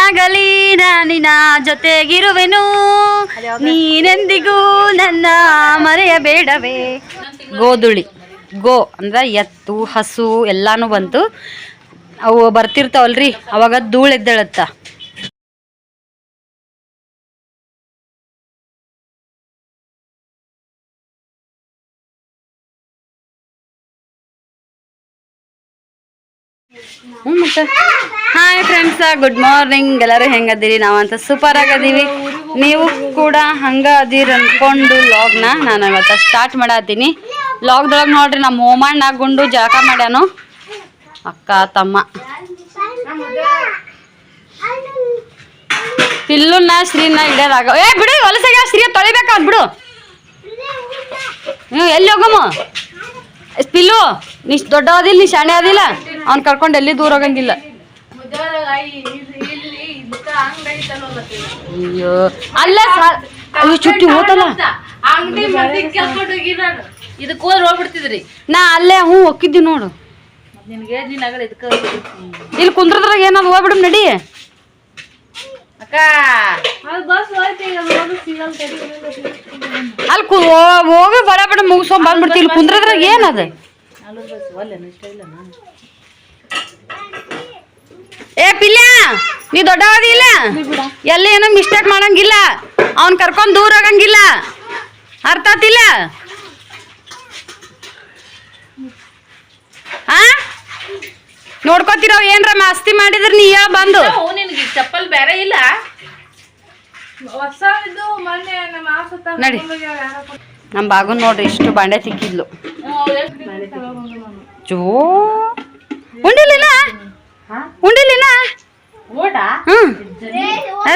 ಏನಾಗಲಿ ನಾನಿನ ಜೊತೆಗಿರುವೆನು ನೀನೆಂದಿಗೂ ನನ್ನ ಮರೆಯಬೇಡವೇ. ಗೋಧುಳಿ ಗೋ ಅಂದ್ರೆ ಎತ್ತು ಹಸು ಎಲ್ಲಾನು ಬಂತು. ಅವು ಬರ್ತಿರ್ತಾವಲ್ರಿ ಅವಾಗ ಧೂಳು ಎದ್ದೇಳತ್ತ. ಮತ್ತೆ ಹಾಯ್ ಫ್ರೆಂಡ್ಸ್, ಗುಡ್ ಮಾರ್ನಿಂಗ್. ಎಲ್ಲರೂ ಹೆಂಗದಿರಿ? ನಾವಂತ ಸೂಪರ್ ಆಗದೀವಿ. ನೀವು ಕೂಡ ಹಂಗ ಅದೀರಿ ಅನ್ಕೊಂಡು ಲಾಗ್ನ ನಾನು ಇವತ್ತು ಸ್ಟಾರ್ಟ್ ಮಾಡತ್ತೀನಿ. ಲಾಗ್ದೊಳಗೆ ನೋಡ್ರಿ ನಮ್ಮ ಓಮಣ್ಣ ಗುಂಡು ಜಳಕ ಮಾಡ್ಯಾನು. ಅಕ್ಕ ತಮ್ಮ ಪಿಲ್ಲುನ ಶ್ರೀನ ಇಡೋದಾಗ ಬಿಡು ಹೊಲಸಾಗ ಶ್ರೀ ತೊಳಿಬೇಕಾದ್ ಬಿಡು. ನೀವು ಎಲ್ಲಿ ಹೋಗಮ್ಮ ಪಿಲ್ಲು? ನೀ ದೊಡ್ಡವದಿಲ್ಲ, ನೀ ಶಾಣೆ ಅದಿಲ್ಲ. ಅವ್ನು ಕರ್ಕೊಂಡು ಎಲ್ಲಿ ದೂರ ಹೋಗಂಗಿಲ್ಲ. ಅಯ್ಯೋ ಅಲ್ಲ ಚುಟ್ಟಿ ಹೋತಲ್ಲ ಇದಕ್ಕೆ ಹೋದ್ರೆ ಹೋಗ್ಬಿಡ್ತಿದ್ರಿ. ನಾ ಅಲ್ಲೇ ಹೋಗಿದ್ದಿ ನೋಡು. ಇಲ್ಲಿ ಕುಂದ್ರದ್ರಾಗ ಏನಾದ್ರು ಹೋಗ್ಬಿಡು ನಡಿ. ಅಲ್ಲಿ ಹೋಗಿ ಬಡ ಬಡ ಮುಗಿಸ್ಕೊಂಡ್ ಬಂದ್ಬಿಡ್ತಿ. ಇಲ್ಲಿ ಕುಂದ್ರದ್ರಾಗ ಏನದ? ಏ ಪಿಲ್ಯ, ನೀ ದೊಡ್ಡವಾದಿ ಇಲ್ಲ, ಎಲ್ಲಿ ಏನೋ ಮಿಸ್ಟೇಕ್ ಮಾಡಂಗಿಲ್ಲ. ಅವ್ನ್ ಕರ್ಕೊಂಡ್ ದೂರ ಹೋಗಂಗಿಲ್ಲ, ಅರ್ಥ ಆತಿಲ್ಲ? ಹಾ ನೋಡ್ಕೋತಿರವ್ ಏನ್ರ ಮಾಸ್ತಿ ಮಾಡಿದ್ರ ನೀ ಹೇಳ ಬಂದು. ನಿನ್ಗೆ ಚಪ್ಪಲ್ ಬೇರೆ ಇಲ್ಲ ನಡಿ. ನಮ್ ಬಾಗುನ್ ನೋಡ್ರಿ ಇಷ್ಟು ಬಾಂಡೆ ತಿಕ್ಕಿದ್ಲು. ಜೋ ಉಂಡಿಲಿನ ಉಂಡಿಲಿನ ಹ್ಮ್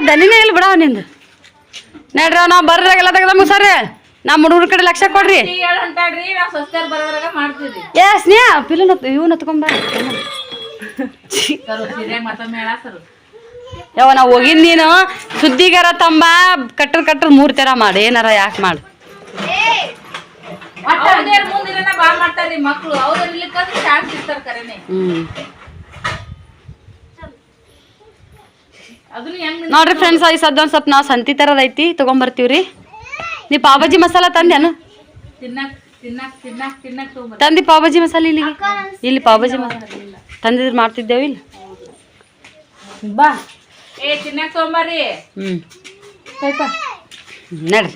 ದನಿನೇ ಇಲ್ಲ ಬಿಡವ ನಿಂದು. ನಡ್ರಿ ನಾವ್ ಬರ್ರಾಗೆಲ್ಲ ತೆಗ್ದ ಮುಸಾರಿ. ನಮ್ಮ ಹುಡುಗ್ರ ಕಡೆ ಲಕ್ಷ ಕೊಡ್ರಿ. ಏ ಸ್ನೇಹ ಪಿಲ್ಲ ಇವ್ನ ಹತ್ಕೊಂಬ. ಯಾವ ನಾ ಹೋಗಿದ್ ನೀನು ಸುದ್ದಿಗಾರ ತಂಬ ಕಟ್ರ 3 ತರ ಮಾಡಿ ಏನಾರ ಯಾಕೆ ಮಾಡು. ನೋಡ್ರಿ ಫ್ರೆಂಡ್ಸ್, ಈ ಸದ್ದ ಒಂದ್ ಸ್ವಲ್ಪ ನಾವು ಸಂತಿ ತರದ ಐತಿ ತಗೊಂಬರ್ತೀವ್ರಿ. ನೀ ಪಾವಜಿ ಮಸಾಲ ತಂದೇನು? ತಂದಿ ಪಾವಜಿ ಮಸಾಲ ಇಲ್ಲಿಗೆ? ಇಲ್ಲಿ ಪಾವಜಿ ಮಸಾಲ ತಂದಿದ್ರೆ ಮಾಡ್ತಿದ್ದೇವೆ ಇಲ್ಲ ಬಾ. ನಡ್ರಿ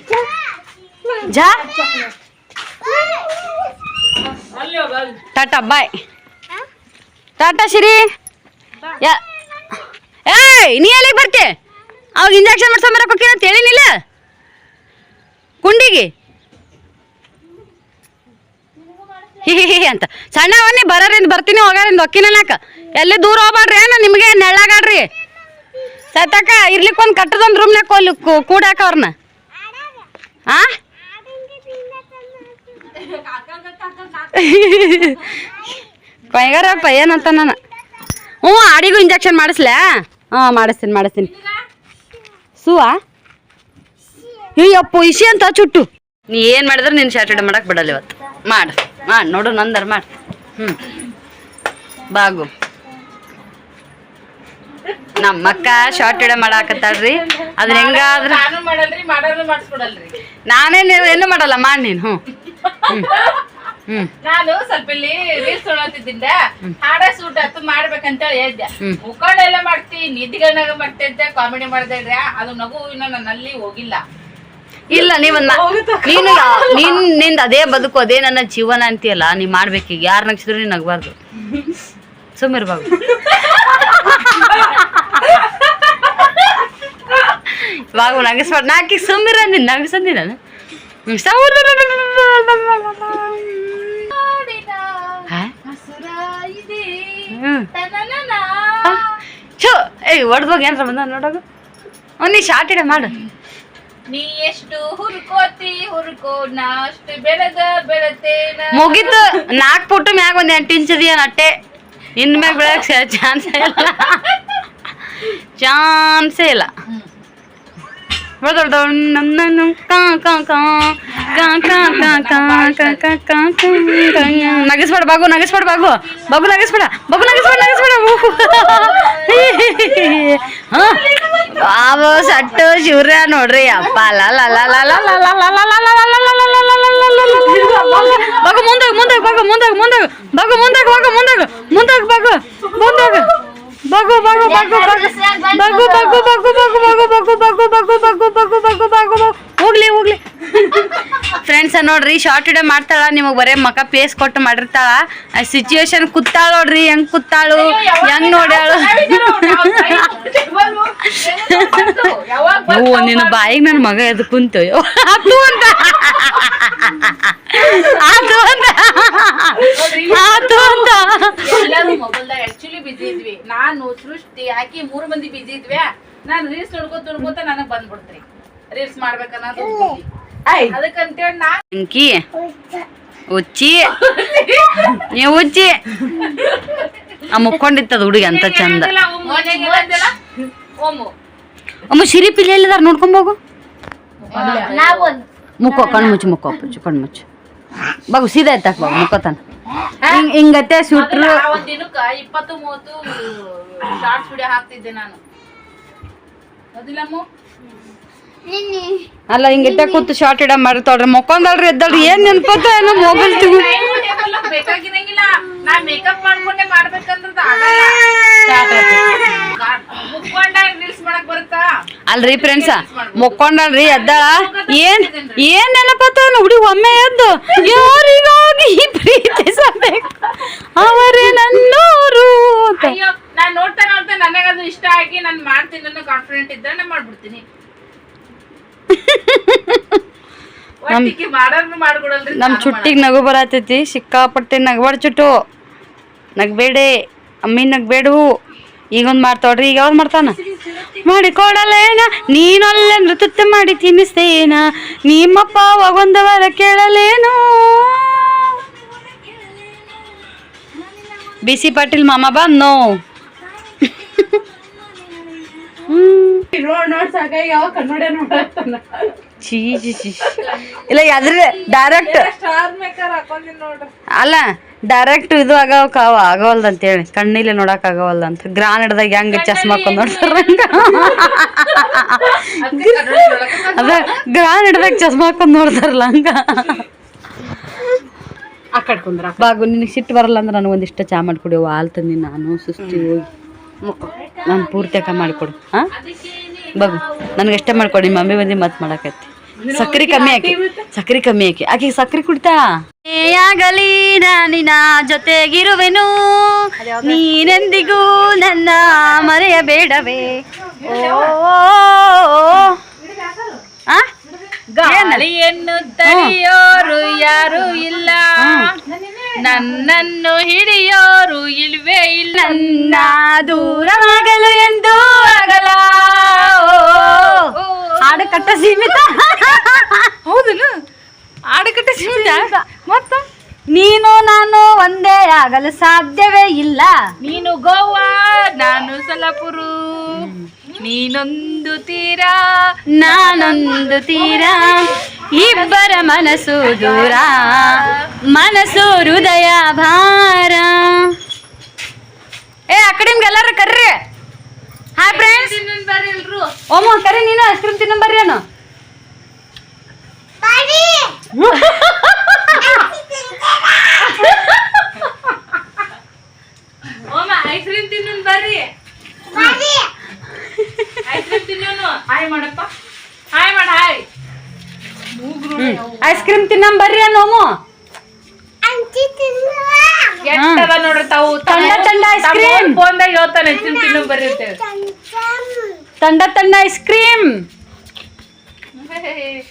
ಜಾ ಟಾಟಾ ಬಾಯ್. ಟಾಟಾ ಶಿರಿ. ಏಯ್ ನೀ ಎಲ್ಲಿಗೆ ಬರ್ತೆ? ಅವಾಗ ಇಂಜೆಕ್ಷನ್ ಮಾಡ್ಸ್ಕೊಂಬರಕ್ಕೆ ಹೋಗ್ತೀನಿ ಅಂತ ಹೇಳಿನಿಲ್ಲ ಕುಂಡಿಗೆ ಹಿ ಅಂತ. ಸಣ್ಣವನ್ನೇ ಬರೋರಿಂದ ಬರ್ತೀನಿ ಹೋಗಾರಿಂದ ಹೊಕ್ಕಿನಾಕ. ಎಲ್ಲಿ ದೂರ ಹೋಗ್ಬೇಡ್ರಿ. ಏನ ನಿಮಗೆ ನೆಳ್ಳಾಗಾಡ್ರಿ ಸತ್ತಕ್ಕ ಇರ್ಲಿಕ್ಕೆ ಒಂದು ಕಟ್ಟದೊಂದು ರೂಮ್ನಾಗ ಕೊಲ್ಲಿ ಕೂಡಾಕ ಅವ್ರನ್ನ. ಆ ಕೊಯ್ಗಾರಪ್ಪ ಏನಂತ ನಾನು. ಆಡಿಗೂ ಇಂಜೆಕ್ಷನ್ ಮಾಡಿಸ್ಲಾ? ಮಾಡಿಸ್ತೀನಿ. ಸುವಾ ಅಯ್ಯಪ್ಪ ಇಸಿ ಅಂತ ಚುಟ್ಟು. ನೀ ಏನು ಮಾಡಿದ್ರೆ ನೀನು ಸ್ಯಾಟರ್ಡೆ ಮಾಡಕ್ಕೆ ಬಿಡಲ್ಲ ಇವತ್ತು. ಮಾಡು ನೋಡು ನಂದರ ಮಾಡಿ. ಬಾಗು ನಮ್ಮಕ್ಕ ಶಾರ್ಟೆಡೆ ಮಾಡಾಕತ್ತಾಳ್ರಿ. ಅದನ್ನ ಹೆಂಗಾದ್ರೆ ನಾನೇನು ಏನು ಮಾಡಲ್ಲ ಮಾಡಿ ನೀನು. ನಾನು ಸ್ವಲ್ಪ ಇಲ್ಲಿ ರೀಲ್ಸ್ ನೋಡತ್ತಿದ್ದ ಹಾಡ ಸೂಟ್ ಹತ್ತು ಮಾಡ್ಬೇಕಂತೇಳಿ ಹೇಳ್ದೆ. ಮುಖಂಡೆಲ್ಲ ಮಾಡ್ತಿ, ನಿಧಿಗಳನ್ನಾಗ ಮಾಡ್ತಿದ್ದೆ, ಕಾಮಿಡಿ ಮಾಡ್ತಾ ಇದ್ರೆ ಅದು ನಗು ಇನ್ನ ನನ್ನಲ್ಲಿ ಹೋಗಿಲ್ಲ. ಇಲ್ಲ ನೀನು ನಿಂದ ಅದೇ ಬದುಕು, ಅದೇ ನನ್ನ ಜೀವನ ಅಂತೀಯಲ್ಲ. ನೀ ಮಾಡ್ಬೇಕೀಗ. ಯಾರು ನಗಿಸಿದ್ರು ನೀನು ನಗಬಾರ್ದು, ಸುಮ್ಮಿರ್ಬಾರ್ದು. ಇವಾಗ ನಗಿಸ್ಬಾರ್ದು. ನಾಕಿ ಸುಮ್ಮಿರ ಅಂದಿನಿ, ನಗಿಸಂದಿ ನಾನು. ಒಡ್ದೋಗಿ ಏನ್ರ ಬಂದ ನೋಡೋದು. ನೀ ಶಾರ್ಟ್ ಮಾಡು. ನೀ ಎಷ್ಟು ಹುರ್ಕೋ ನಾ ಅಷ್ಟು ಬೆಳೆತೇನ. ಮುಗಿತು. 4 ಫುಟ್ ಮ್ಯಾಗ ಒಂದು 8 ಇಂಚ್ ಇದೆಯ ನಟ್ಟೆ. ಇನ್ ಮ್ಯಾಗ ಬೆಳಕ್ ಚಾನ್ಸೇ ಇಲ್ಲ. ನಗಿಸ್ಬೇಡ ಬಾಗು ನಗಿಸ್ಬೇಡ ಬಾಗು ಬಾಗು ನಗಿಸ್ಬೇಡ ಬಾಗು ನಗಿಸ್ಬೇಡ ನಗಿಸ್ಬೇಡ ಬಾಬು ಸಟ್ಟು ಶಿವ್ರ ನೋಡ್ರಿ ಅಪ್ಪ ಬಾಗು ಮುಂದಾಗ ಮುಂದಾಗ ಬಾಗು ಮುಂದಾಗ ಮುಂದಾಗ ಬಾಗು ಮುಂದಾಗ ಬಾಗು ಮುಂದಾಗ ಮುಂದಾಗ ಬಾಗು ಮುಂದಾಗ ಬಾಗು ಬಾಗು ಬಾಗು ಬಾಗು ಬಾಗು ಬಾಗು ಬಾಗು ಬಾಗು ಬಾಗು ಬಾಗು ಬಾಗು ಬಾಗು ಬಾಗು ಬಾಗು ಬಾಗು ಬಾಗು ಹೋಗ್ಲಿ ಹೋಗ್ಲಿ ಫ್ರೆಂಡ್ಸ ನೋಡ್ರಿ ಶಾರ್ಟ್ ವಿಡಿಯೋ ಮಾಡ್ತಾಳ ನಿಮಗೆ ಬರೇ ಮಕ ಪೇಸ್ ಕೊಟ್ಟು ಮಾಡಿರ್ತಾಳ ಸಿಚುವೇಶನ್ ಕೂತಾಳ ನೋಡ್ರಿ ಹೆಂಗ್ ಕೂತಾಳು ಹೆಂಗ್ ನೋಡ್ಯಾಳು ಓ ನಿನ್ನ ಬಾಯಿಗೆ ನನ್ನ ಮಗ ಎದ್ದು ಕುಂತು ಅದು ಅಂತ ಅದು ಅಂತ ಅದು ಅಂತ ಎಲ್ಲರೂ ಮೊಬೈಲ್ದಾಗ ಆಕ್ಚುಲಿ ಬಿಜಿ ಇದ್ವಿ ನಾನು ಸೃಷ್ಟಿ ಆಕಿ 3 ಮಂದಿ ಬಿಜಿ ಇದ್ವಿ ನಾನು ರೀಲ್ಸ್ ನೋಡ್ಕೋತ ನನಗ್ ಬಂದ್ಬಿಡ್ತ್ರಿ ರೀಲ್ಸ್ ಮಾಡ್ಬೇಕನ್ನೋದು ಅದಕ್ಕಂತೇಳಿ ನಾ ಅಂಕಿ ಉಚ್ಚಿ ನೀವು ಉಚ್ಚಿ ಆ ಮುಕ್ಕೊಂಡಿತ್ತದ ಹುಡುಗಿ ಅಂತ ಚಂದ ಅಮ್ಮ ಸಿರಿ ಪಿಲ್ಲಿ ಎಲ್ಲಿದಾರ ನೋಡ್ಕೊಂಬೋಗು ಮುಕ್ಕೋ ಕಣ್ಣು ಮುಚ್ಚು ಮುಕ್ಕೋ ಮುಚ್ಚು ಕಣ್ಣು ಮುಚ್ಚು ಬಾಗು ಸೀದಾ ಎತ್ತಾಕ ಬಾಗು ಮುಕ್ಕೋತಾನ ಹಿಂಗತ್ತೆ ಸುಟ್ರು ಒಂದ್ ದಿನಕ್ಕ 20-30 ಶಾರ್ಟ್ಸ್ ವಿಡಿಯೋ ಹಾಕ್ತಿದ್ದೆ ನಾನು ಅದಿಲ್ಲಮ್ಮ ಅಲ್ಲ ಹಿಂಗತ್ತೆ ಕೂತು ಶಾರ್ಟ್ ಇಡ ಮಾಡ್ತಾಳ್ರಿ ಮೊಕ್ಕೊಂದಲ್ರಿ ಎದ್ದಲ್ರಿ ಏನ್ ನೆನ್ಪತ್ತ ಏನೋ ಮೊಬೈಲ್ ತಗೋ ಬೇಕಾಗಿರಂಗಿಲ್ಲ ನಾ ಮೇಕಪ್ ಮಾಡ್ಕೊಂಡೆ ಮಾಡ್ಬೇಕಂದ್ರ ರೀಲ್ಸ್ ಮಾಡಕ್ ಬರುತ್ತಾ ಅಲ್ರಿ ಫ್ರೆಂಡ್ಸ ಮೊಕ್ಕೊಂಡಲ್ರಿ ಎದ್ದಾಳ ಏನ್ ನೆನಪತ್ತ ಹುಡುಗಿ ಒಮ್ಮೆ ಎದ್ದು ಯಾರಿಗಾಗಿ ಪ್ರೀತಿಸಬೇಕು ಅವರೇ ನನ್ನೋರು ಅಯ್ಯೋ ನಾನ್ ನೋಡ್ತಾ ನನಗದು ಇಷ್ಟ ಆಗಿ ನಾನ್ ಮಾಡ್ತೀನಿ ಅನ್ನೋ ಕಾನ್ಫಿಡೆಂಟ್ ಇದ್ರೆ ನಾ ಮಾಡ್ಬಿಡ್ತೀನಿ ನಮ್ ಚುಟ್ಟಿಗೆ ನಗು ಬರತೈತಿ ಸಿಕ್ಕಾಪಟ್ಟೆ ನಗಬಾರ್ದು ಚುಟ್ಟು ನಗ್ಬೇಡೆ ಅಮ್ಮಿ ನಗ್ಬೇಡು ಈಗೊಂದು ಮಾಡ್ತಾವ್ರಿ ಈಗ ಯಾವ್ದು ಮಾಡ್ತಾನ ಮಾಡಿ ಕೊಡಲೇನ ನೀನೊಲ್ಲೆ ನೃತ್ಯ ಮಾಡಿ ತಿನ್ನಿಸ್ತೇನ ನಿಮ್ಮಪ್ಪ ಒಂದವರ ಕೇಳಲೇನು ಬಿಸಿ ಪಾಟೀಲ್ ಮಾಮ ಬಂದು ಇಲ್ಲ ಅದ್ರ ಡೈರೆಕ್ಟ್ ಅಲ್ಲ ಡೈರೆಕ್ಟ್ ಇದು ಆಗವಲ್ದ ಅಂತೇಳಿ ಕಣ್ಣಿಲೆ ನೋಡಕ್ ಆಗವಲ್ದ ಅಂತ ಗ್ರಾನ್ ಹಿಡ್ದಾಗ ಹೆಂಗ ಚಸ್ಮಾ ಹಾಕೊಂಡ್ ನೋಡ್ತಾರ ಅದ ಗ್ರಾನ್ ಹಿಡ್ದಾಗ ಚಸ್ಮಾ ಹಾಕೊಂಡ್ ನೋಡ್ತಾರಲ್ಲ ಹಂಗ ಬಾಗು ನಿನಗೆ ಸಿಟ್ಟು ಬರಲ್ಲ ಅಂದ್ರೆ ನನಗೆ ಒಂದಿಷ್ಟ ಚಾ ಮಾಡಿಕೊಡಿ ಹಾಲು ತಂದಿ ನಾನು ಸುಸ್ತಿ ಹೋಗಿ ನಾನು ಪೂರ್ತಿ ಅಕ್ಕ ಮಾಡಿಕೊಡು ಹಾಂ ಬಾಗು ನನಗೆ ಎಷ್ಟೇ ಮಾಡ್ಕೊಡಿ ಮಮ್ಮಿ ಬಂದು ಮತ್ತೆ ಮಾಡಾಕತ್ತಿ ಸಕ್ಕರೆ ಕಮ್ಮಿ ಹಾಕಿ ಆಕೆ ಸಕ್ಕರೆ ಕುಡಿತಾ ಆಗಲಿ ನಾನಿನ ಜೊತೆಗಿರುವೆನು ನೀನೆಂದಿಗೂ ನನ್ನ ಮರೆಯಬೇಡವೇ ಗಾಳಿಯನ್ನು ತಡೆಯೋರು ಯಾರು ಇಲ್ಲ ನನ್ನನ್ನು ಹಿಡಿಯೋರು ಇಲ್ವೇ ಇಲ್ಲ ನನ್ನ ದೂರವಾಗಲು ಎಂದು ಆಗಲ್ಲ ಆಡಕಟ್ಟ ಸೀಮಿತ ಹೌದನು ಆಡಕಟ್ಟ ಸೀಮಿತ ಮತ್ತ ನೀನು ನಾನು ಒಂದೇ ಆಗಲು ಸಾಧ್ಯವೇ ಇಲ್ಲ ನೀನು ಗೋವಾ ನಾನು ಸಲಪುರು ನೀನೊಂದು ತೀರ ನಾನೊಂದು ತೀರ ಇಬ್ಬರ ಮನಸ್ಸು ದೂರ ಮನಸ್ಸು ಹೃದಯ ಭಾರ ಏ ಆ ಕಡೆ ಎಲ್ಲಾರು ಕರ್ರಿ ಹಾಯ್ ಫ್ರೆಂಡ್ಸ್ ಓಮ ಕರಿ ನೀನು ಐಸ್ ಕ್ರೀಮ್ ತಿನ್ನ ಬರ್ರಿ ಏನು ಐಸ್ ಕ್ರೀಮ್ ತಿನ್ನ ಬರ್ರಿ ಐಸ್ ಕ್ರೀಮ್ ತಿನ್ನೋನು ಹಾಯ್ ಮಾಡಪ್ಪ ಹಾಯ್ ಮಾಡ ಹಾಯ್ ಐಸ್ ಕ್ರೀಮ್ ತಿನ್ನ ಬರ್ರಿ ಅನ್ನೋಮು ಎಷ್ಟದ ನೋಡ್ರಿ ತಾವು ತಂಡ ಐಸ್ ಕ್ರೀಮ್ ಫೋನ್ದಾಗ ಹೇಳ್ತಾನೆ ಐಸ್ ಕ್ರೀಮ್ ತಿನ್ನೋ ಬರ್ರಿ ಅಂತೇಳಿ ತಂಡ ಐಸ್ ಕ್ರೀಮ್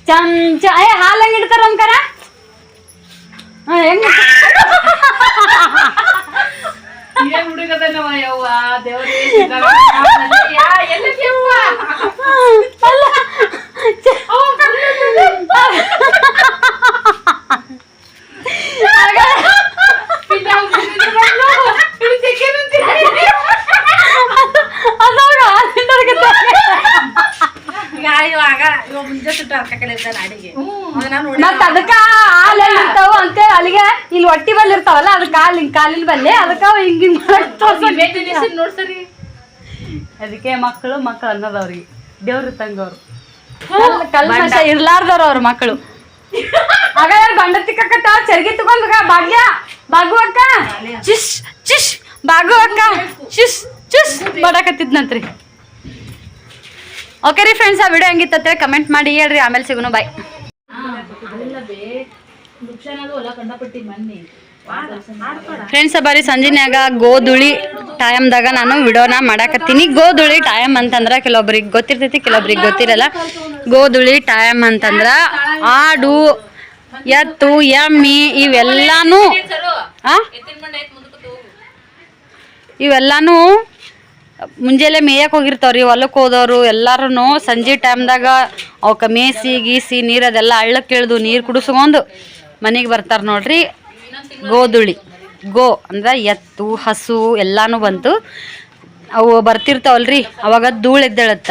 ಚಮಚ ಏ ಹಾಲು ಹೆಂಗ್ ಇಡ್ತಾರ ಅಂಕರ ಹೆಂಗ್ ಏನ್ ಹುಡುಗದನವ ಯವ್ವ ದೇವ್ರೇ ಮುಂಜೆ ಸುಟ್ಟ ಕಲಿರ್ತಾನೆ ಅಡಿಗೆ ಮತ್ತ ಅದಕ್ಕ ಹಾಲ್ ಇರ್ತಾವ ಅಂತೇಳಿ ಅಲ್ಲಿಗೆ ಇಲ್ಲಿ ಹೊಟ್ಟಿ ಬಲ್ಲಿ ಇರ್ತಾವಲ್ಲ ಅದಕ್ಕೆ ಕಾಲಿನ ಬಲ್ಲಿ ಅದಕ್ಕ ಹಿಂಗಿಂಗ್ ನೋಡ್ಸರಿ ಅದಕ್ಕೆ ಮಕ್ಕಳು ಅನ್ನೋದವ್ರಿಗೆ ದೇವ್ರ ತಂಗವ್ರು ಕಲ್ಮಶ ಇರ್ಲಾರ್ದವ್ರು ಅವ್ರ ಮಕ್ಕಳು ಆಗ ಗಂಡ ತಿಕ್ಕತ್ತ ಚರ್ಗಿ ತಗೊಂಡ್ ಭಾಗ್ಯ ಬಾಗು ಅಕ್ಕ ಚಿಶ್ ಚಿಶ್ ಬಾಗು ಅಕ್ಕ ಚಿಶ್ ಚಿಶ್ ಮಾಡಾಕತ್ತಿದ್ನಂತ್ರಿ. ಓಕೆ ರೀ ಫ್ರೆಂಡ್ಸ್, ಆ ವಿಡಿಯೋ ಹೆಂಗಿತ್ತಂತೆ ಕಮೆಂಟ್ ಮಾಡಿ ಹೇಳ್ರಿ. ಆಮೇಲೆ ಸಿಗೋಣ, ಬಾಯ್. ಫ್ರೆಂಡ್ಸ್ ಬರೀ ಸಂಜೆನ್ಯಾಗ ಗೋಧುಳಿ ಟೈಮ್ದಾಗ ನಾನು ವಿಡಿಯೋನ ಮಾಡಾಕತ್ತೀನಿ. ಗೋಧುಳಿ ಟೈಮ್ ಅಂತಂದ್ರ ಕೆಲವೊಬ್ರಿಗೆ ಗೊತ್ತಿರ್ತೈತಿ, ಕೆಲವೊಬ್ರಿಗೆ ಗೊತ್ತಿರಲ್ಲ. ಗೋಧುಳಿ ಟೈಮ್ ಅಂತಂದ್ರ ಆಡು, ಎತ್ತು, ಎಮ್ಮಿ ಇವೆಲ್ಲಾನು ಮುಂಜಾನೆ ಮೇಯಕ್ಕೆ ಹೋಗಿರ್ತಾವ್ರಿ. ಹೊಲಕ್ಕೆ ಹೋದವರು ಎಲ್ಲಾರು ಸಂಜೆ ಟೈಮ್ದಾಗ ಅವಕ್ಕೆ ಮೇಸಿ ಗೀಸಿ ನೀರು ಅದೆಲ್ಲ ಹಳ್ಳಕ್ಕೆ ಇಳಿದು ನೀರು ಕುಡಿಸ್ಕೊಂಡು ಮನೆಗೆ ಬರ್ತಾರೆ ನೋಡ್ರಿ. ಗೋಧುಳಿ ಅಂದ್ರೆ ಎತ್ತು, ಹಸು ಎಲ್ಲಾನು ಬಂತು. ಅವು ಬರ್ತಿರ್ತಾವಲ್ರಿ, ಅವಾಗ ಧೂಳು ಎದ್ದೇಳುತ್ತ,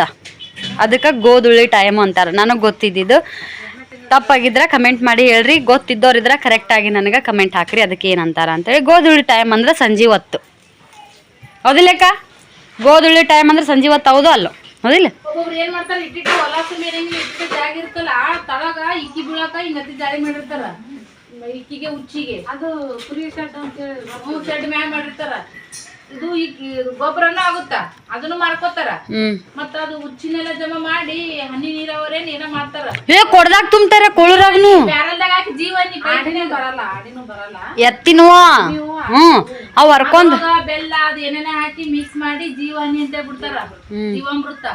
ಅದಕ್ಕೆ ಗೋಧುಳಿ ಟೈಮ್ ಅಂತಾರೆ. ನನಗೆ ಗೊತ್ತಿದ್ದಿದ್ದು, ತಪ್ಪಾಗಿದ್ರೆ ಕಮೆಂಟ್ ಮಾಡಿ ಹೇಳ್ರಿ. ಗೊತ್ತಿದ್ದವ್ರಿದ್ರೆ ಕರೆಕ್ಟಾಗಿ ನನಗೆ ಕಮೆಂಟ್ ಹಾಕ್ರಿ ಅದಕ್ಕೆ ಏನಂತಾರ ಅಂತೇಳಿ. ಗೋಧುಳಿ ಟೈಮ್ ಅಂದ್ರೆ ಸಂಜೆ ಹೊತ್ತು, ಹೌದಿಲ್ಲಕ್ಕ? ಗೋಧುಳಿ ಟೈಮ್ ಅಂದ್ರೆ ಸಂಜೆ ಹೊತ್ತು, ಹೌದು ಅಲ್ಲೋ? ಹೌದಿಲ್ಲ? ಒಬ್ಬೊಬ್ರು ಏನ್ ಮಾಡ್ತಾರ, ಇಟ್ಟಿಟ್ಟು ಹೊಲ ಇಟ್ಟಿಟ್ಟು ಜಾಗ ಇರ್ತಲ್ಲ, ಆ ತಳಗ ಇಕ್ಕಿ ಬೀಳಕ ಹಿಂಗತಿ ಜಾರಿ ಮಾಡಿರ್ತಾರ. ಇಕ್ಕಿಗೆ ಉಚ್ಚಿಗೆ ಅದು ಕುರಿ ಶೆಡ್ ಅಂತ ಶೆಡ್ ಮ್ಯಾಗ ಮಾಡಿರ್ತಾರ. ಇದು ಗೊಬ್ಬರನೂ ಆಗುತ್ತ, ಅದನ್ನು ಮಾರ್ಕೋತಾರ. ಮತ್ತ ಅದು ಉಚ್ಚಿನೆಲ್ಲ ಜಮಾ ಮಾಡಿ ಹನಿ ನೀರಾವರೇನ್ ಏನೋ ಮಾಡ್ತಾರ. ಕೊಡ್ದಾಗ ತುಂಬ್ತಾರ ಕೊಳರಾಗ್ನು ಬ್ಯಾರಲ್ದಾಗ ಹಾಕಿ ಜೀವನಿ. ಆಡಿನೂ ಬರಲ್ಲ ಎತ್ತಿನೂ ಅವ್ ಹರ್ಕೊಂಡ್ ಬೆಲ್ಲ ಅದು ಏನೇನ ಹಾಕಿ ಮಿಕ್ಸ್ ಮಾಡಿ ಜೀವನಿ ಅಂತ ಬಿಡ್ತಾರ. ಜೀವಾಮೃತ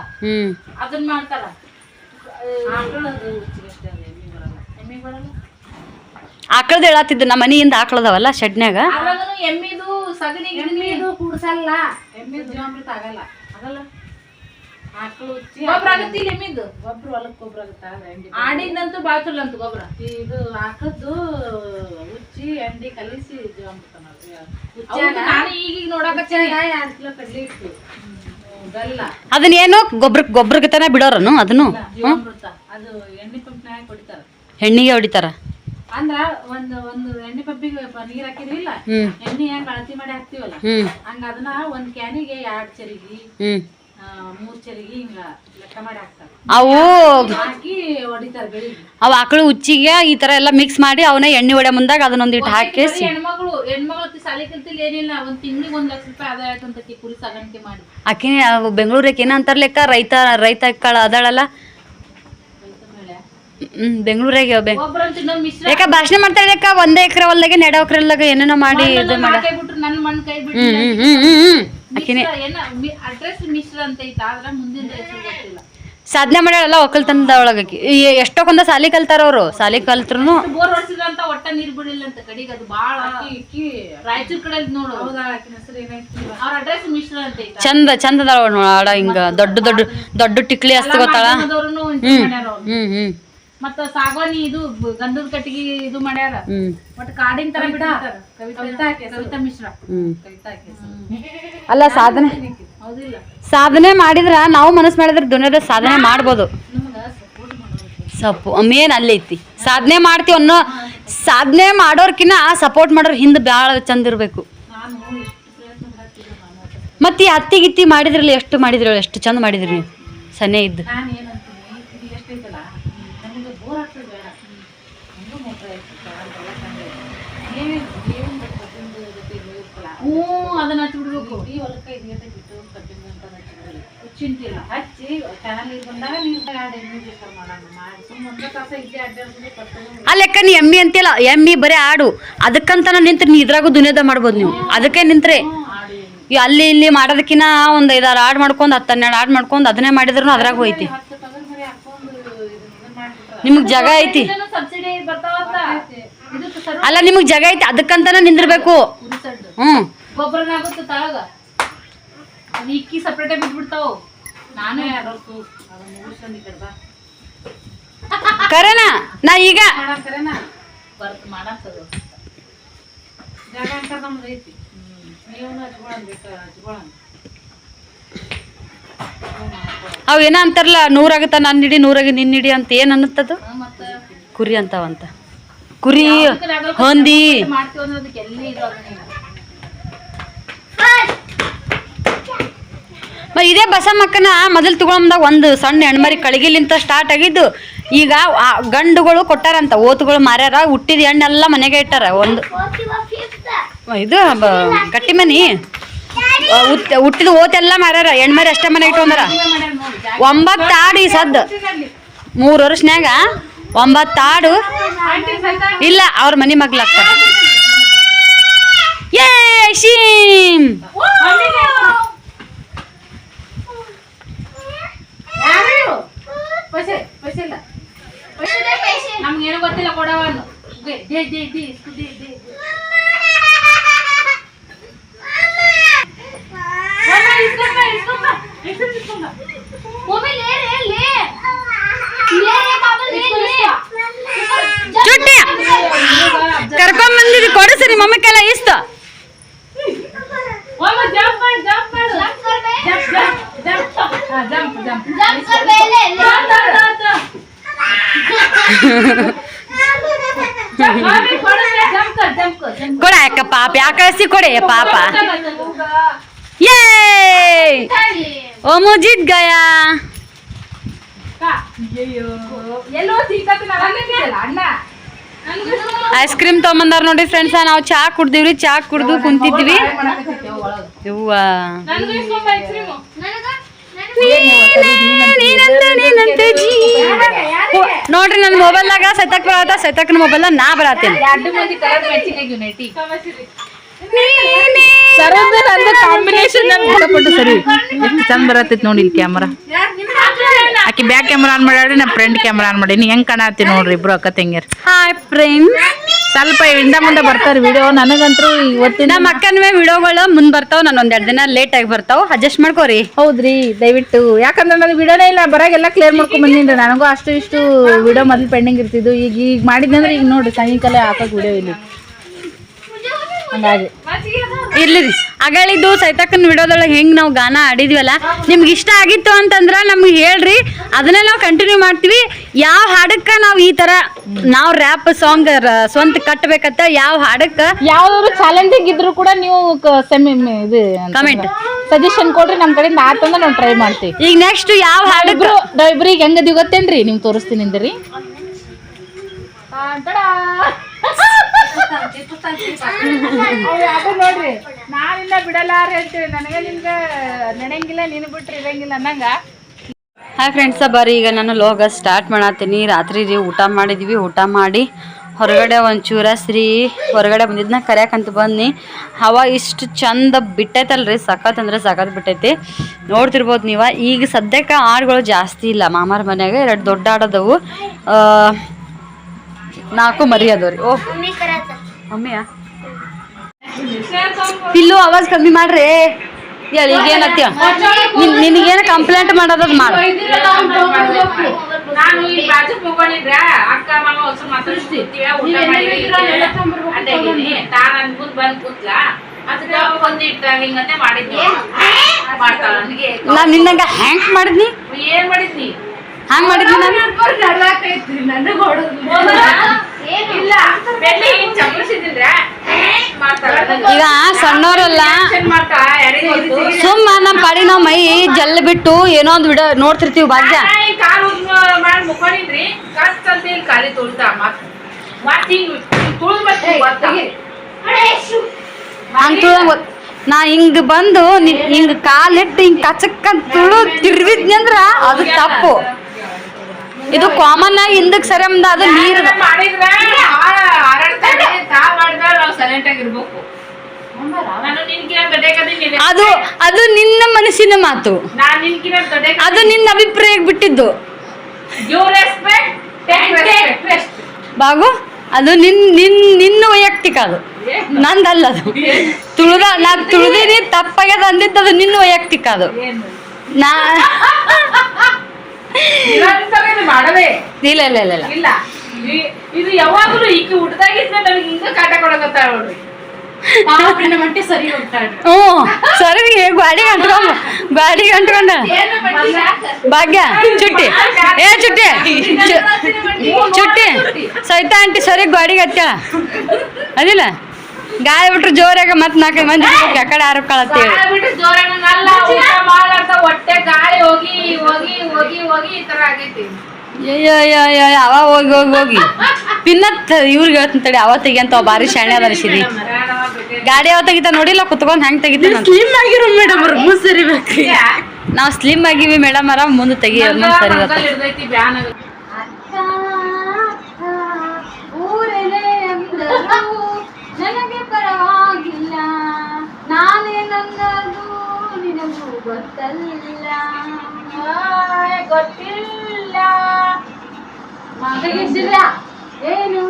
ಅದನ್ನ ಮಾಡ್ತಾರ. ಎಮ್ಮಿ ಬರಲ್ಲ. ಆಕಳದ ಹೇಳತ್ತಿದ್ದು ನಮ್ಮ ಮನೆಯಿಂದ ಆಕಳದವಲ್ಲ ಶೆಡ್ನ್ಯಾಗ. ಎಮ್ಮಿದು ಸಗಣಿ ಗಿಣಿದು ಕೂಡ್ಸಲ್ಲ. ಎಮ್ಮಿದು ಜೀವಾಮೃತ ಆಗಲ್ಲ. ಗೊಬ್ಬರ ಆಗತ್ತಿಲ್ಲ. ಎಮ್ಮಿದು ಗೊಬ್ಬರ ಹೊಲಕ್ಕೆ ಗೊಬ್ಬರ ಆಗುತ್ತಾ? ಆಡಿದಂತೂ ಬಾಳ ಚಲೋ ಅಂತ ಗೊಬ್ಬರ. ಇದು ಆಕದ್ದು ಉಚ್ಚಿ ಎಂಡಿ ಕಲಿಸಿ ಜೀವಾಮೃತ ಮಾಡ್ತೀವಿ. ನಾನು ಈಗ ನೋಡಕ 2 ಕಿಲೋ ಕಡ್ಲಿ ಇಟ್ಟು ಬೆಲ್ಲ ಅದನ್ನೇನು ಗೊಬ್ಬರಗತನ ಬಿಡೋರನು ಅದನ್ನು ಜೀವಾಮೃತ. ಅದು ಎಣ್ಣೆ ಪಂಪ್ನಾಗ ಹೊಡಿತಾರ, ಹೆಣ್ಣಿಗೆ ಹೊಡಿತಾರ. ಅಂದ್ರ ಒಂದು ಎಣ್ಣೆ ಪಂಪಿಗೆ ನೀರ್ ಹಾಕಿದ್ವಿಲ್ಲ, ಎಣ್ಣೆ ಹೆಂಗ್ ಅಳತಿ ಮಾಡಿ ಹಾಕ್ತಿವಲ್ಲ, ಹಂಗ ಅದನ್ನ ಒಂದ್ ಕ್ಯಾನಿಗೆ 2 ಚರಿಗೆ 3 ಚರಿಗೆ ಹಿಂಗ ಲೆಕ್ಕ ಮಾಡಿ ಹಾಕ್ತಾರ. ಅವು ಹಾಕಿ ಹೊಡಿತಾರ ಬೆಳಿಗ್ಗೆ. ಅವು ಆಕಳು ಉಚ್ಚಿಗೆ ಈ ತರ ಎಲ್ಲ ಮಿಕ್ಸ್ ಮಾಡಿ ಅವನ್ನ ಎಣ್ಣೆ ಹೊಡೆ ಮುಂದಾಗ ಅದನ್ನೊಂದಿಟ್ಟು ಹಾಕಿ. ಹೆಣ್ಮಗಳು ಸಾಲಿ ಕಲ್ತಿಲ್ಲ ಏನಿಲ್ಲ, 1 ತಿಂಗಳಿಗೆ 1 ಲಕ್ಷ ರೂಪಾಯಿ ಆದಾಯ ಆಯ್ತಂತಕಿ ಕುರಿ ಸಾಗಾಣಿಕೆ ಮಾಡಿ. ಆಕೆ ಬೆಂಗಳೂರಿಗೆ ಏನಂತಾರ ಲೆಕ್ಕ, ರೈತ ಅಕ್ಕಳ ಅದಳಲ್ಲ ಬೆಂಗಳೂರಾಗ. ಯಾಕ ಭಾಷಣ ಮಾಡ್ತಾಳೆ ಅಕ್ಕ, 1 ಎಕರೆ ಹೊಲ್ದಾಗೆ 2 ಎಕರೆ ಹೊಲ್ದಾಗ ಏನೇನೋ ಮಾಡಿ ಇದು ಮಾಡಿ. ಸಾಧನೆ ಮಾಡ್ಯಾಳಲ್ಲ ಒಕ್ಕಲ್ತನದ ಒಳಗ. ಎಷ್ಟೊಂದ ಸಾಲಿ ಕಲ್ತಾರ ಅವ್ರು. ಸಾಲಿ ಕಲ್ತ್ರು ಬೋರ್ ಹೊಡ್ಸಿದ್ರಂತ ಒಟ್ಟ ನೀರ್ ಬಿಡಿಲ್ಲ ಅಂತ ಕಡಿಗೆ. ಅದು ಬಾಳ ರಾಯಚೂರ್ ಕಡೆ ನೋಡು. ಅವ್ರ ಅಡ್ರೆಸ್ ಮಿಶ್ರ ಅಂತ ಚಂದ ಅದಾಳ ನೋಡ. ಹಿಂಗ ದೊಡ್ಡ ಟಿಕ್ಲಿ ಹಸ್ಕೊತಾಳ. ಮತ್ತ ಸಾಗವಾನಿ ಇದು ಗಂಧದ ಕಟ್ಟಿಗೆ ಇದು ಮಾಡ್ಯಾರ. ಬಟ್ ಕಾಡಿನ ತರ ಬಿಡ್ತಾರ. ಕವಿತಾ ಮಿಶ್ರ. ಅಲ್ಲ ಸಾಧನೆ ಮಾಡಿದ್ರ ನಾವು ಮನಸ್ಸು ಮಾಡಿದ್ರ ದುನಿಯಾದ ಸಾಧನೆ ಮಾಡ್ಬೋದು. ಸಪೋರ್ಟ್ ಮೇನ್ ಅಲ್ಲಿ ಐತಿ. ಸಾಧನೆ ಮಾಡ್ತೀವಿ ಅನ್ನೋ ಸಾಧನೆ ಮಾಡೋರ್ಕಿನ್ನ ಸಪೋರ್ಟ್ ಮಾಡೋರ್ ಹಿಂದೆ ಭಾಳ ಚಂದ ಇರ್ಬೇಕು. ಮತ್ತೆ ಈ ಹತ್ತಿ ಮಾಡಿದ್ರಲ್ಲ, ಎಷ್ಟು ಮಾಡಿದ್ರಿ, ಎಷ್ಟು ಚಂದ ಮಾಡಿದ್ರಿ ನೀವು. ಸನ್ನೆ ಇದ್ದು ಅದನ್ನ ಹಚ್ಚಿ ಬಿಡ್ಬೇಕು. ಈ ಹೊಲಕ್ಕ ಚಿಂತಿಲ್ಲ ಹಚ್ಚಿ ಚಾನಲ್ ಬಂದಾಗ ನೀರು ಮಾಡಿ ಸುಮ್ಮನೆ ತಾಸ ಇದ್ದೇ ಅಡ್ಡಾಡ್ಸೋದು. ಆ ಲೆಕ್ಕ ನೀ ಎಮ್ಮಿ ಅಂತಿಲ್ಲ, ಎಮ್ಮಿ ಬರೀ ಆಡು. ಅದಕ್ಕಂತ ನಿಂತ್ರಿ ನೀ ಇದ್ರಾಗೂ ದುನಿಯಾದ ಮಾಡ್ಬೋದು ನೀವು. ಅದಕ್ಕೆ ನಿಂತ್ರೆ ಅಲ್ಲಿ ಇಲ್ಲಿ ಮಾಡೋದಕ್ಕಿನ್ನ 1 5-6 ಆಡ್ ಮಾಡ್ಕೊಂಡು 10-12 ಆಡ್ ಮಾಡ್ಕೊಂಡು ಅದನ್ನೇ ಮಾಡಿದ್ರು ಅದ್ರಾಗ ಹೋಯ್ತಿ. ನಿಮಗ್ ಜಾಗ ಐತಿ ಅಲ್ಲ, ನಿಮಗ್ ಜಾಗ ಐತಿ, ಅದಕ್ಕಂತಾನ ನಿಂದಿರ್ಬೇಕು. ಗೊಬ್ಬರನಾಗುತ್ತೆ ತಳಗ, ಇಕ್ಕಿ ಸಪ್ರೇಟ್ ಆಗಿ ಬಿಟ್ಬಿಡ್ತಾವ. ನಾನೇ ಕರೆನಾ ನಾ ಈಗ ಮಾಡಂತದು ಜಾಗ ಅಂತ ನಮ್ದು ಐತಿ. ನೀವು ಹಚ್ಕೊಳ್ಳ ಅವು ಏನ ಅಂತಾರಲ್ಲ 100 ಆಗತ್ತ ನನ್ನ ಹಿಡಿ 100 ನಿನ್ನ ಹಿಡಿ ಅಂತ ಏನ್ ಅನ್ನತ್ತದು ಮತ್ತ ಕುರಿ ಅಂತಾವಂತ ಕುರಿ ಹೊಂದಿ ಮಾಡ್ತೀವಿ ಅನ್ನೋದಕ್ಕೆ ಎಲ್ಲಿ ಇದು ಆಗಂಗಿಲ್ಲ. ಇದೇ ಬಸಮ್ಮಕ್ಕನ ಮೊದಲು ತಗೊಂಡಾಗ ಒಂದು ಸಣ್ಣ ಹೆಣ್ಮರಿ ಕಳಗಿಲಿಂತ ಸ್ಟಾರ್ಟ್ ಆಗಿದ್ದು. ಈಗ ಗಂಡುಗಳು ಕೊಟ್ಟಾರಂತ, ಓತುಗಳು ಮಾರ್ಯಾರ, ಹುಟ್ಟಿದ ಹೆಣ್ಣೆಲ್ಲ ಮನೆಗೆ ಇಟ್ಟಾರ. ಒಂದು ಇದು ಗಟ್ಟಿ ಮನಿ ಹುಟ್ಟಿದ ಓತೆಲ್ಲ ಮಾರ್ಯಾರ, ಹೆಣ್ಮರಿ ಅಷ್ಟೇ ಮನೆ ಇಟ್ಕೊಂಡಾರ. 9 ಆಡು ಈ ಸದ್ದು 3 ವರ್ಷನ್ಯಾಗ 9 ಆಡು ಇಲ್ಲ ಅವ್ರ ಮನಿ ಮಗ್ಲಾಗ್ತಾರ. ಏ ಶೀಮ್ ನಮ್ಗೇನು ಗೊತ್ತಿಲ್ಲ ಕೊಡವನ್ನು ಚುಟ್ಟಿ ಕರ್ಕೊಂಡ್ ಬಂದಿದ್ದು ಕೊಡಿಸ್ರಿ ಮಮ್ಮಿ ಕೈಲ ಇಷ್ಟ. ಕೊಡ ಯಾಕ ಪಾಪ ಯಾಕಳಿಸಿ ಕೊಡೆ ಪಾಪ. ಯೇ ಓ ಮುಜಿದ್ ಗಯಾ ಐಸ್ ಕ್ರೀಮ್ ತಗೊಂಬಂದಾರ ನೋಡಿ ಫ್ರೆಂಡ್ಸ್. ನಾವು ಚಾ ಕುಡ್ದಿವ್ರಿ, ಚಾ ಕುಡ್ದು ಕುಂತಿದ್ವಿ. ಇವ್ವ ನೋಡ್ರಿ ನನ್ನ ಮೊಬೈಲ್ನಾಗ ಸೈತಕ್ ಬರತ್ತ, ಸೈತಕ್ನ ಮೊಬೈಲ್ ನಾ ಬರತ್ತೇನೆ. ಕಾಂಬಿನೇಷನ್ ಸರಿ ಎಷ್ಟು ಚಂದ ಬರತ್ತೈತಿ ನೋಡಿ ಇಲ್ಲಿ ಕ್ಯಾಮರಾ. ಆಕಿ ಬ್ಯಾಕ್ ಕ್ಯಾಮ್ರಾ ಆನ್ ಮಾಡ್ಯಾಡ್ರಿ, ನಾ ಫ್ರಂಟ್ ಕ್ಯಾಮ್ರಾ ಆನ್ ಮಾಡೀನಿ. ಹೆಂಗ್ ಕಾಣತ್ತಿ ನೋಡ್ರಿ ಇಬ್ರು ಅಕ್ಕ ತಂಗಿಯರ್. ಹಾಯ್ ಫ್ರೆಂಡ್, ಸ್ವಲ್ಪ ಇಂದ ಮುಂದೆ ಬರ್ತಾರ ವಿಡಿಯೋ. ನನಗಂತೂ ಇವತ್ತಿನ ನಮ್ಮ ಅಕ್ಕನವೇ ವಿಡಿಯೋಗಳು ಮುಂದ್ ಬರ್ತಾವ, ನಾನು ಒಂದೆರಡು ದಿನ ಲೇಟ್ ಆಗಿ ಬರ್ತಾವ, ಅಡ್ಜಸ್ಟ್ ಮಾಡ್ಕೋರಿ. ಹೌದ್ರಿ ದಯವಿಟ್ಟು. ಯಾಕಂದ್ರೆ ನನಗೆ ವಿಡಿಯೋನೇ ಇಲ್ಲ, ಬರಾಗೆಲ್ಲ ಕ್ಲಿಯರ್ ಮಾಡ್ಕೊಂಡ್ ಬಂದಿನ್ರಿ. ನನಗೂ ಅಷ್ಟು ಇಷ್ಟು ವಿಡಿಯೋ ಮೊದ್ಲು ಪೆಂಡಿಂಗ್ ಇರ್ತಿದ್ದು. ಈಗ ಮಾಡಿದ್ನಂದ್ರೆ ಈಗ ನೋಡ್ರಿ ಸಾಯಂಕಾಲ ಹಾಕಕ್ ವಿಡಿಯೋ ಇಲ್ಲಿ ಹಂಗಾಗಿ ಇರ್ಲಿ ರೀ. ಅಗಳಿದ್ದು ಸೈತಕ್ಕನ ವಿಡಿಯೋದೊಳಗೆ ಹೆಂಗ್ ನಾವು ಗಾನ ಆಡಿದ್ವಲ್ಲ, ನಿಮ್ಗೆ ಇಷ್ಟ ಆಗಿತ್ತು ಅಂತಂದ್ರ ನಮ್ಗೆ ಹೇಳ್ರಿ, ಅದನ್ನೇ ನಾವು ಕಂಟಿನ್ಯೂ ಮಾಡ್ತೀವಿ. ಯಾವ ಹಾಡಕ್ಕ ನಾವು ಈ ತರ ನಾವು ರ್ಯಾಪ್ ಸಾಂಗ್ ಸ್ವಂತ ಕಟ್ಟಬೇಕಂತ ಯಾವ ಹಾಡಕ್ಕ ಯಾವ್ದಾದ್ರು ಚಾಲೆಂಜಿಂಗ್ ಇದ್ರು ಕೂಡ ನೀವು ಇದು ಕಮೆಂಟ್ ಸಜೆಷನ್ ಕೊಡ್ರಿ, ನಮ್ ಕಡೆಯಿಂದ ಆತಂದ್ರೆ ನಾವು ಟ್ರೈ ಮಾಡ್ತೀವಿ. ಈಗ ನೆಕ್ಸ್ಟ್ ಯಾವ ಹಾಡಿದ್ರು ಇಬ್ರಿಗೆ ಹೆಂಗದಿ ಗೊತ್ತೇನ್ರಿ, ನಿಮ್ಗೆ ತೋರಿಸ್ತೀನಿ ಅಂದ್ರಿ. ನೋಡ್ರಿ ನಾನಿನ್ನ ಬಿಡಲಾರೆ ಅಂತೇಳಿ ನನಗೆ ನಿಮ್ಗೆ ನೆನಂಗಿಲ್ಲ, ನೀನು ಬಿಟ್ರಿ ಇರಂಗಿಲ್ಲ ಅನ್ನಂಗ. ಹಾಯ್ ಫ್ರೆಂಡ್ಸ, ಬರ್ರಿ ಈಗ ನಾನು ಲೋಗ ಸ್ಟಾರ್ಟ್ ಮಾಡತ್ತೀನಿ. ರಾತ್ರಿ ರೀ ಊಟ ಮಾಡಿದ್ವಿ, ಊಟ ಮಾಡಿ ಹೊರಗಡೆ ಒಂಚೂರ ಶ್ರೀ ಹೊರಗಡೆ ಬಂದಿದ್ದನ್ನ ಕರ್ಯಾಕಂತ ಬನ್ನಿ. ಹವಾ ಇಷ್ಟು ಚಂದ ಬಿಟ್ಟೈತಲ್ರಿ, ಸಖತ್ ಅಂದ್ರೆ ಸಖತ್ ಬಿಟ್ಟೈತಿ. ನೋಡ್ತಿರ್ಬೋದು ನೀವು. ಈಗ ಸದ್ಯಕ್ಕೆ ಆಡುಗಳು ಜಾಸ್ತಿ ಇಲ್ಲ. ಮಾಮಾರ ಮನ್ಯಾಗ 2 ದೊಡ್ಡ ಆಡೋದವು, 4 ಮರಿ ಅದಾವ್ರಿ. ಓ ಮಮ್ಮಿಯಾ ಪಿಲ್ಲು ಆವಾಜ್ ಕಮ್ಮಿ ಮಾಡ್ರಿ. ಹೇಳಿ ಈಗ ಏನತ್ಯ, ನಿನಗೇನು ಕಂಪ್ಲೇಂಟ್ ಮಾಡೋದ್ ಮಾಡು. ನಾನು ಈ ಬಾಜು ಹೋಗೋಣಿದ್ರ ಅಕ್ಕ ಮಾಮ ಹೊಸ ಮಾತಾಡ್ತಿರ್ತೀವಿ, ಊಟ ಮಾಡಿ ತಾನು ಮುಂದ್ ಬಂದ್ ಕೂತ್ಲ ಅದಕ್ಕೆ ಒಂದಿಟ್ಟ ಹಿಂಗಂತೆ ಮಾಡಿದ್ವಿ. ಮಾಡ್ತಾಳ ನನಗೆ ನಾನ್ ನಿನ್ನಂಗ ಹ್ಯಾಂಕ್ ಮಾಡಿದ್ನಿ. ಏನ್ ಮಾಡಿದ್ನಿ? ಹಂಗ್ ಮಾಡಿದ್ನಿ ನಾನು. ಇಲ್ಲ ಬೆಳ್ಳಿ ಚಮರಿಸಿದ್ರ ಈಗ ಸಣ್ಣವರಲ್ಲ ಸುಮ್ಮ ನಮ್ಮ ಪಾಡಿ ನಾವು ಮೈ ಜಲ್ ಬಿಟ್ಟು ಏನೋ ಒಂದು ವಿಡಿಯೋ ನೋಡ್ತಿರ್ತೀವಿ ಭಾಗ್ಯ. ಕಾಲು ಮಾಡಿ ಮುಕ್ಕೊಂಡಿದ್ರಿ ಕಷ್ಟ ಅಂತ ಇಲ್ಲಿ ಖಾಲಿ ತೊಳ್ತಾ ಹಂಗ ತುಳಂಗ ನಾ ಹಿಂಗ್ ಬಂದು ಹಿಂಗ್ ಕಾಲಿಟ್ಟು ಹಿಂಗ್ ಕಚಕ್ಕಂತ ತುಳು ತಿರ್ವಿದ್ನಿ ಅಂದ್ರ ಅದು ತಪ್ಪು. ಇದು ಕಾಮನ್ ಆಗಿ ಹಿಂದಕ್ ಸರಿ ಮುಂದ ಅದು ನೀರು ಅದು ಅದು ನಿನ್ನ ಮನಸ್ಸಿನ ಮಾತು, ಅದು ನಿನ್ನ ಅಭಿಪ್ರಾಯ ಬಿಟ್ಟಿದ್ದು ಬಾಗು. ಅದು ನಿನ್ನ ವೈಯಕ್ತಿಕ, ಅದು ನಂದಲ್ಲ. ಅದು ನಾ ತುಳಿದೀನಿ ತಪ್ಪಾಗ್ಯದ ಅಂದಿದ್ದು, ಅದು ನಿನ್ನ ವೈಯಕ್ತಿಕ. ಅದು ನಾ ಇಲ್ಲ ಇಲ್ಲ ಇಲ್ಲ ಇಲ್ಲ ಇದು ಯಾವಾಗಲೂ ಈಗ ಊಟದಾಗಿದ್ದ ನನಗೆ ಹಿಂಗ ಕಾಟ ಕೊಡಕತ್ತಾಳ ನೋಡ್ರಿ. ಪಾಪಿನ ಮಟ್ಟಿ ಸರಿ ಹೋಗ್ತಾಳೆ. ಹ್ಞೂ ಸರಿ ಗಾಡಿಗೆ ಅಂಟ್ಕೊಂಡ ಭಾಗ್ಯ ಚುಟ್ಟಿ ಚುಟ್ಟಿ ಸೈತಾ ಆಂಟಿ ಸರಿ ಗಾಡಿಗೆ ಹತ್ತಾಳ ಅದಿಲ್ಲ ಗಾಳಿ ಬಿಟ್ರು ಜೋರಾಗ ಮತ್ತೆ 4 ಮಂದಿ ಆ ಕಡೆ ಆರಕ್ಕಳತ್ತೇಳಿ ಬಿಟ್ಟು ಜೋರಾಗಲ್ಲ ಊಟ ಮಾಡ್ಲಾರ್ದ ಹೊಟ್ಟೆ ಗಾಳಿ ಹೋಗಿ ಹೋಗಿ ಹೋಗಿ ಹೋಗಿ ಈ ತರ ಆಗೈತಿ. ಅವ ಹೋಗಿ ಪಿನ್ನತ್ ಇವ್ರಿಗೆ ಹೇಳ್ತಂತೇಳಿ ಅವ ತೆಗಿಯಂತ ಭಾರಿ ಶಾಣೆ ಅದ ಸಿರಿ ಗಾಡಿ ಯಾವ ತೆಗಿತ ನೋಡಿಲ್ಲ ಕುತ್ಕೊಂಡ್ ಹೆಂಗ್ ತೆಗಿತೀವಿ ಸ್ಲಿಮ್ ಆಗಿರೋ ಮೇಡಮ್ ಅವ್ರು ಮುಂದ್ ಸರಿಬೇಕು. ನಾವು ಸ್ಲಿಮ್ ಆಗಿವಿ ಮೇಡಮ್ ಅರ ಮುಂದೆ ತೆಗಿ ಮುಂದೆ ಸರಿ ಹಿಡ್ದೈತಿ ಬ್ಯಾನ್ ಆಗುತ್ತೆ. ನನಗೆ ಪರವಾಗಿಲ್ಲ ನಾನೇ ನನ್ನದು ನಿನಗೂ ಗೊತ್ತಲ್ಲ ಗೊತ್ತಿಲ್ಲ ಏನು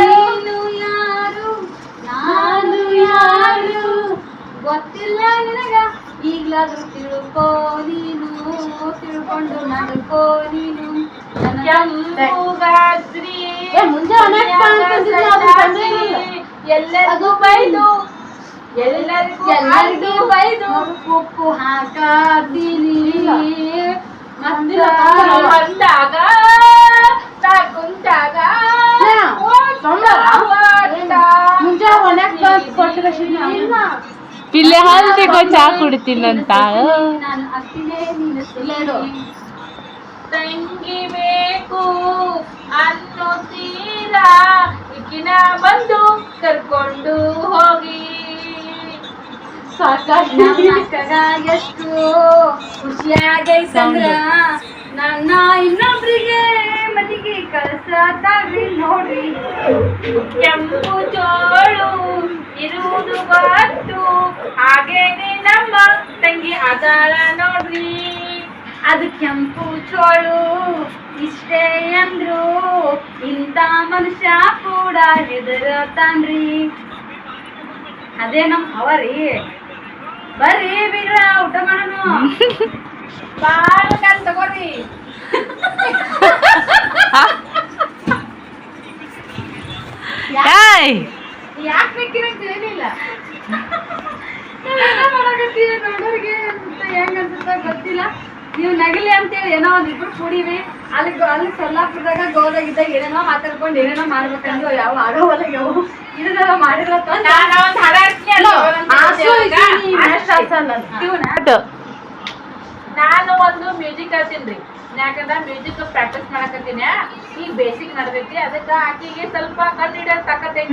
ನೀನು ಯಾರು ನಾನು ಯಾರು ಗೊತ್ತಿಲ್ಲ ನಿನಗ ಈಗ್ಲಾದ್ರೂ ತಿಳ್ಕೋ ನೀನು ತಿಳ್ಕೊಂಡು ನಡ್ಕೋ ನೀನು ಎಲ್ಲರಿಗೂ ಬೈದು ಉಪ್ಪು ಹಾಕಾತೀನಿ ಬಂದಾಗ ಕುಂತಾಗ ಪಿಲ್ಲೆ ಹಾಲು ತೆಗೋ ಚಾ ಕುಡಿತೀನಂತ ತಂಗಿ ಬೇಕು ಅನ್ನೋತೀರ ಇಕ್ಕಿನ ಬಂದು ಕರ್ಕೊಂಡು ಹೋಗಿ ಎಷ್ಟು ಖುಷಿಯಾಗೈತಂದ್ರ ನನ್ನ ಇನ್ನೊಬ್ರಿಗೆ ಮನೆಗೆ ಕಳ್ಸತಾಗ್ರಿ ನೋಡ್ರಿ ಕೆಂಪು ಜೋಳು ಇರುವುದು ಗೊತ್ತು ಹಾಗೇನೆ ನಮ್ಮ ತಂಗಿ ಅದಾಳ ನೋಡ್ರಿ. ಅದು ಕೆಂಪು ಚೋಳು ಇಷ್ಟೇ ಅಂದ್ರು ಇಂಥ ಮನುಷ್ಯ ಕೂಡ ಹೆದರತಾನ್ರಿ. ಅದೇ ನಮ್ ಅವರಿ ಬರ್ರಿ ಬೀಗ್ರ ಊಟ ಮಾಡೋಣ ಬಾಳ ಕಾಲ್ ತಗೋರಿ. ಯಾಕೆ ಬೇಕಿರಂತ ಏನಿಲ್ಲ ನೋಡೋರಿಗೆ ಹೆಂಗ ಅನ್ಸುತ್ತ ಗೊತ್ತಿಲ್ಲ. ನೀವು ನಗಿಲಿ ಅಂತೇಳಿ ಏನೋ ಒಂದಿಬ್ರು ಕೂಡಿವಿ ಅಲ್ಲಿ ಸೊಲ್ಲಾಪುರದಾಗ ಗೋದಾಗಿದ್ದಾಗ ಏನೇನೋ ಮಾತಾಡ್ಕೊಂಡು ಏನೇನೋ ಮಾಡ್ಬೇಕಂದ್ರೆ ಯಾವ ಆಗೋವಲ್ಲಾಗ್ಯಾವು ಇದನ್ನೆಲ್ಲ ಮಾಡಿದ್ರ ನಾನು ಒಂದು ಮ್ಯೂಸಿಕ್ ಹೇಳ್ತೀನಿ. ಯಾಕಂದ್ರೆ ಮ್ಯೂಸಿಕ್ ಪ್ರಾಕ್ಟೀಸ್ ಮಾಡಕತ್ತೀನಿ. ಈಗ ಬೇಸಿಕ್ ನಡೆದೈತಿ ಅದಕ್ಕ ಆಕಿಗೆ ಸ್ವಲ್ಪ ಕಣ್ಣು ಹಿಡಿಯೋ ತಾಕತ್ತೈತಿ.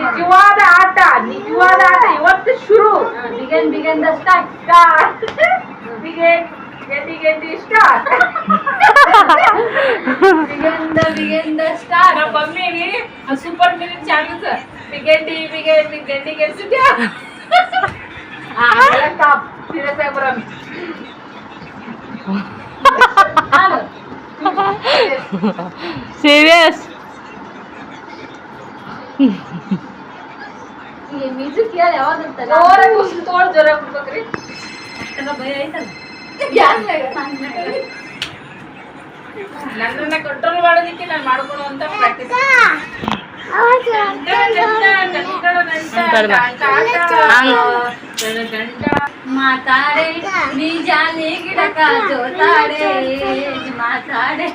ನಿಜವಾದ ಆಟ ಇವತ್ತು ಶುರು. ಬಿಗೆನ್ ದ ಸ್ಟಾರ್ಟ್ ಸ್ಟಾರ್ ನಮ್ಮ ಮಮ್ಮಿಗೆ ಸೂಪರ್ ಮಿನಿಟ್ ಚಾನ್ಸ್ ಬಿಗೆಂಡಿ ಟಾಪ್ ಸೀರಿಯಸ್ ಆಗಿ ಬರೋಣ. ಸೀರಿಯಸ್ ಮ್ಯೂಸಿಕ್ ಕೇಳಿ ಯಾವಾಗ ಜೋರ ಬಿಡ್ಬೇಕ್ರಿ. ಅಷ್ಟೆಲ್ಲ ಭಯ ಐತಲ್ಲ ನನ್ನನ್ನ ಕಂಟ್ರೋಲ್ ಮಾಡೋದಿಕ್ಕೆ ನಾನು ಮಾಡ್ಕೊಳ್ಳುವಂತ ಪ್ರಾಕ್ಟೀಸ್. ಮಾತಾಡೆ ನೀ ಜಾಲಿ ಗಿಡಕ ಜೋತಾಡೆ ಮಾತಾಡೆ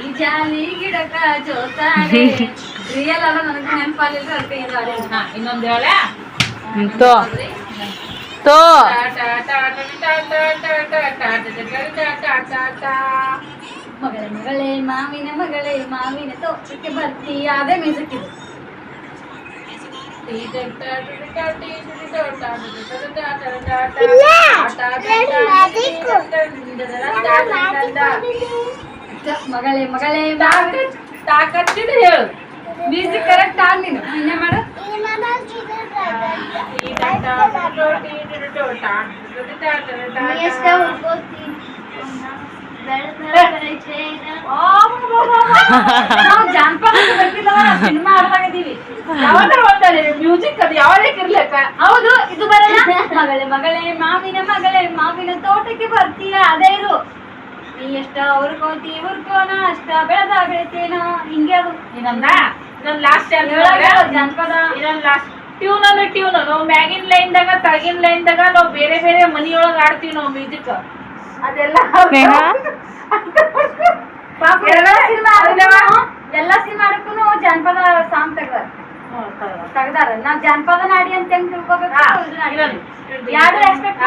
ಈ ಜಾಲಿ ಗಿಡಕ ಜೋತಾಡೆ ರಿಯಲ್ ಅಲ್ಲ ನನಗೆ ನೆನಪಾಗಿಲ್ಲ ಅದಕ್ಕೆ ಇನ್ನೊಂದು ಹೇಳ ತೋ ಮಗಳೇ ಮಾವಿನ ತೋಟಕ್ಕೆ ಬರ್ತೀಯ ಅದೇ ಮ್ಯೂಸಿಕ್ ಇದು. ಮಗಳೇ ತಾಕತ್ತಿದ್ರೆ ಹೇಳು ಮ್ಯೂಸಿಕ್ ಕರೆಕ್ಟ್ ಆಗ ನೀನು ಇನ್ನೇ ಮಾಡು. ಜಾನಪದ ಸಿನಿಮಾ ಆಡ್ತಾಗಿದ್ದೀವಿ ಮ್ಯೂಸಿಕ್ ಅದು ಯಾವಾಗ ಇರ್ಲಕ್ಕ. ಹೌದು ಇದು ಬರಲ್ಲ. ಮಗಳೇ ಮಾವಿನ ತೋಟಕ್ಕೆ ಬರ್ತೀಯ ಅದೇ ಇದು ನೀ ಎಷ್ಟ ಹುರ್ಕೋತಿ ಹುರ್ಕೋನ ಅಷ್ಟ ಬೆಳೆದ ಬೆಳಿತೇನೋ ಹಿಂಗೆ ಅದು ಇನ್ನೊಂದ ಲಾಸ್ಟ್ ಜನಪದ ಇನ್ನೊಂದು ಲಾಸ್ಟ್ ಟ್ಯೂನ್ ಅಂದ್ರೆ ಟ್ಯೂನ್ ನಾವು ಮ್ಯಾಗಿನ ಲೈನ್ದಾಗ ತಳಗಿನ ಲೈನ್ದಾಗ ನಾವು ಬೇರೆ ಬೇರೆ ಮನಿಯೊಳಗೆ ಆಡ್ತೀವಿ ನಾವು ಮ್ಯೂಸಿಕ್ ಅದೆಲ್ಲ ಎಲ್ಲ ಸಿನಿಮಾಕ್ಕೂ ಜಾನಪದ ಸಾಂಗ್ ತೆಗ್ದಾರ ನಾವ್ ಜಾನಪದ ನಾಡಿ ಅಂತ ಹೆಂಗ್ ತಿಳ್ಕೊಬೇಕು ಯಾರು ಎಕ್ಸ್ಪೆಕ್ಟ್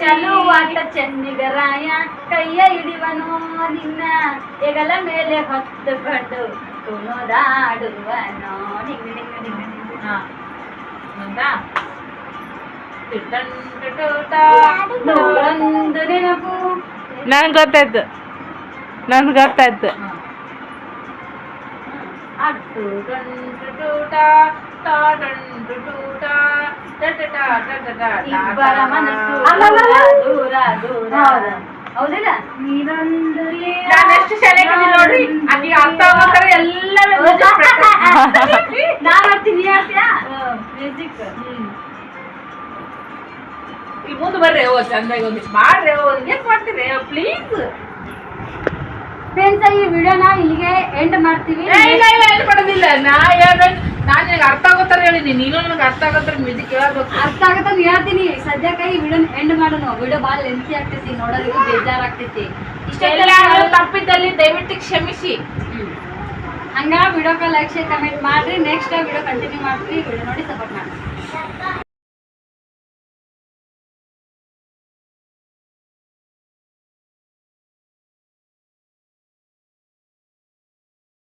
ಚಲುವಾಟ ಚೆನ್ನಿಗರಾಯ ಕೈಯ ಹಿಡಿವನು ನಿನ್ನ ಹೆಗಲ ಮೇಲೆ ಹೊತ್ತುಕೊಂಡು ಕುಣದಾಡುವನೋ ಡಿಂಗ್ ಡಿಂಗ್ ಡಿಂಗ್ ಡಿಂಗ್. ನೂರೊಂದು ನೆನಪು ನನ್ಗೆ ಗೊತ್ತಾಯ್ತು ಅಟ್ಟು ಇಬ್ಬರ ಮನಸ್ಸು ದೂರ ದೂರ ಹೌದಿಲ್ಲ ನೀನೊಂದು ಎಷ್ಟು ಚೆನ್ನಾಗಿದೆ ನೋಡ್ರಿ ಆಕಿಗೆ ಅರ್ಥ ಆಗ್ಬೇಕಾದ್ರೆ ಎಲ್ಲ ನಾನ್ ಹೇಳ್ತೀನಿ ಹೇಳ್ತೀಯಾ ಮ್ಯೂಸಿಕ್ ಈಗ ಮುಂದೆ ಬರ್ರಿ ಓ ಚಂದಾಗಿ ಒಂದಿಷ್ಟು ಮಾಡ್ರಿ ಏನ್ ಮಾಡ್ತೀರಿ ಪ್ಲೀಸ್ ಫ್ರೆಂಡ್ಸ್ ಈ ವಿಡಿಯೋನ ಇಲ್ಲಿಗೆ ಎಂಡ್ ಮಾಡ್ತೀವಿ ಇಲ್ಲ ಏನು ಮಾಡೋದಿಲ್ಲ ನಾನು ನಿನಗೆ ಅರ್ಥ ಆಗೋತ್ತಾರ ಹೇಳಿನಿ ನೀನು ನನಗೆ ಅರ್ಥ ಆಗೋತ್ತಾರ ಮ್ಯೂಸಿಕ್ ಕೇಳಬೇಕು ಅರ್ಥ ಆಗತ್ತ ಹೇಳ್ತೀನಿ ಸದ್ಯಕ್ಕೆ ಈ ವಿಡಿಯೋ ಎಂಡ್ ಮಾಡೋಣ ವಿಡಿಯೋ ಭಾಳ ಲೆಂತಿ ಆಗ್ತೈತಿ ನೋಡೋದಕ್ಕೂ ಬೇಜಾರಾಗ್ತೈತಿ ಇಷ್ಟೆಲ್ಲ ತಪ್ಪಿದ್ದಲ್ಲಿ ದಯವಿಟ್ಟು ಕ್ಷಮಿಸಿ ಹಂಗ ವಿಡಿಯೋಕ್ಕೆ ಲೈಕ್ ಶೇರ್ ಕಮೆಂಟ್ ಮಾಡ್ರಿ ನೆಕ್ಸ್ಟ್ ವಿಡಿಯೋ ಕಂಟಿನ್ಯೂ ಮಾಡ್ತೀವಿ ವಿಡಿಯೋ ನೋಡಿ ಸಪೋರ್ಟ್ ಮಾಡಿ